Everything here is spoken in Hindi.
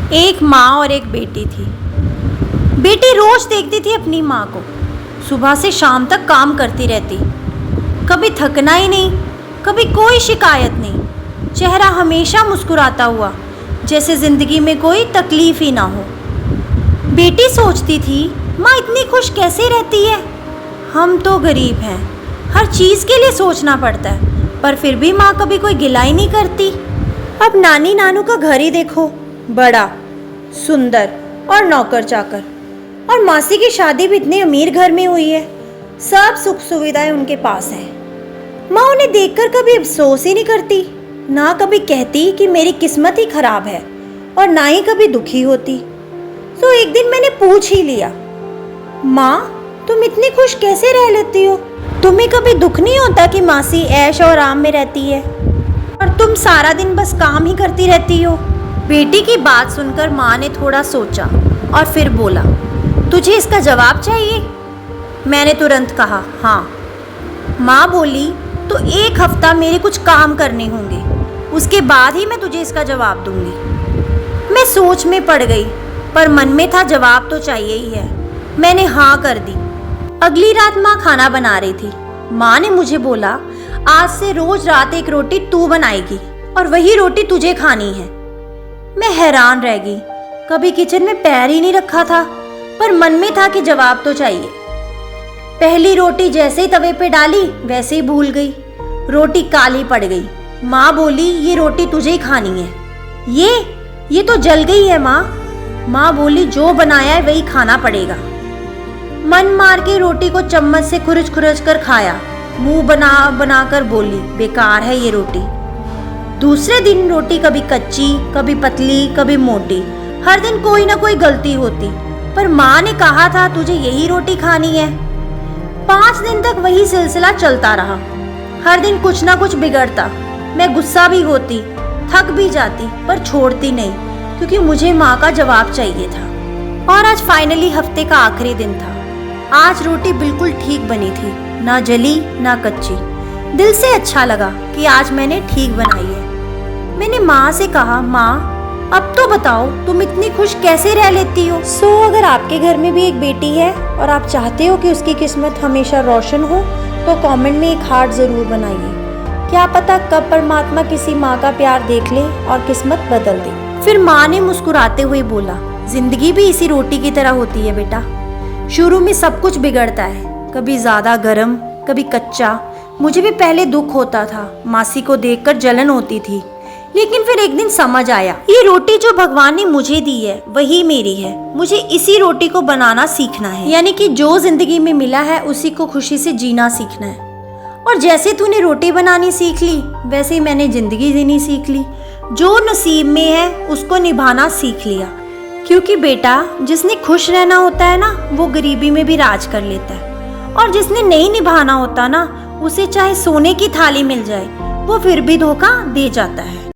एक माँ और एक बेटी थी। बेटी रोज देखती थी अपनी माँ को, सुबह से शाम तक काम करती रहती, कभी थकना ही नहीं, कभी कोई शिकायत नहीं, चेहरा हमेशा मुस्कुराता हुआ, जैसे जिंदगी में कोई तकलीफ ही ना हो। बेटी सोचती थी, माँ इतनी खुश कैसे रहती है? हम तो गरीब हैं, हर चीज़ के लिए सोचना पड़ता है, पर फिर भी माँ कभी कोई गिला ही नहीं करती। अब नानी नानू का घर ही देखो, बड़ा, सुंदर और नौकर चाकर, और मासी की शादी भी इतने अमीर घर में हुई है, सब सुख सुविधाएं उनके पास हैं। माँ उन्हें देखकर कभी अफसोस ही नहीं करती, ना कभी कहती कि मेरी किस्मत ही खराब है, और ना ही कभी दुखी होती। तो एक दिन मैंने पूछ ही लिया, माँ तुम इतनी खुश कैसे रह लेती हो? तुम्हें कभी दुख नहीं होता कि मासी ऐश और आराम में रहती है और तुम सारा दिन बस काम ही करती रहती हो? बेटी की बात सुनकर माँ ने थोड़ा सोचा और फिर बोला, तुझे इसका जवाब चाहिए? मैंने तुरंत कहा हाँ। माँ बोली, तो एक हफ्ता मेरे कुछ काम करने होंगे, उसके बाद ही मैं तुझे इसका जवाब दूंगी। मैं सोच में पड़ गई, पर मन में था जवाब तो चाहिए ही है। मैंने हाँ कर दी। अगली रात माँ खाना बना रही थी। माँ ने मुझे बोला, आज से रोज रात एक रोटी तू बनाएगी और वही रोटी तुझे खानी है। मैं हैरान रह गई, कभी किचन में पैर ही नहीं रखा था, पर मन में था कि जवाब तो चाहिए। पहली रोटी जैसे ही तवे पे डाली वैसे ही भूल गई, रोटी काली पड़ गई। माँ बोली, ये रोटी तुझे ही खानी है। ये तो जल गई है माँ। माँ बोली, जो बनाया है वही खाना पड़ेगा। मन मार के रोटी को चम्मच से खुरच खुरच कर खाया, मुंह बना कर बोली, बेकार है ये रोटी। दूसरे दिन रोटी कभी कच्ची, कभी पतली, कभी मोटी, हर दिन कोई ना कोई गलती होती, पर माँ ने कहा था तुझे यही रोटी खानी है। 5 दिन तक वही सिलसिला चलता रहा। हर दिन कुछ ना कुछ बिगड़ता। मैं गुस्सा भी होती, थक भी जाती, पर छोड़ती नहीं, क्योंकि मुझे माँ का जवाब चाहिए था। और आज फाइनली हफ्ते का आखिरी दिन था। आज रोटी बिल्कुल ठीक बनी थी, ना जली ना कच्ची। दिल से अच्छा लगा कि आज मैंने ठीक बनाई है। मैंने माँ से कहा, माँ अब तो बताओ तुम इतनी खुश कैसे रह लेती हो? अगर आपके घर में भी एक बेटी है और आप चाहते हो कि उसकी किस्मत हमेशा रोशन हो, तो कमेंट में एक हार्ट जरूर बनाइए। क्या पता कब परमात्मा किसी माँ का प्यार देख ले और किस्मत बदल दे। फिर माँ ने मुस्कुराते हुए बोला, जिंदगी भी इसी रोटी की तरह होती है बेटा। शुरू में सब कुछ बिगड़ता है, कभी ज्यादा गर्म, कभी कच्चा। मुझे भी पहले दुख होता था, मासी को देखकर जलन होती थी, लेकिन फिर एक दिन समझ आया, ये रोटी जो भगवान ने मुझे दी है वही मेरी है। मुझे इसी रोटी को बनाना सीखना है, यानी कि जो जिंदगी में मिला है उसी को खुशी से जीना सीखना है। और जैसे तूने रोटी बनानी सीख ली, वैसे ही मैंने जिंदगी जीनी सीख ली। जो नसीब में है उसको निभाना सीख लिया, क्योंकि बेटा जिसने खुश रहना होता है ना, वो गरीबी में भी राज कर लेता है, और जिसने नहीं निभाना होता ना, उसे चाहे सोने की थाली मिल जाए वो फिर भी धोखा दे जाता है।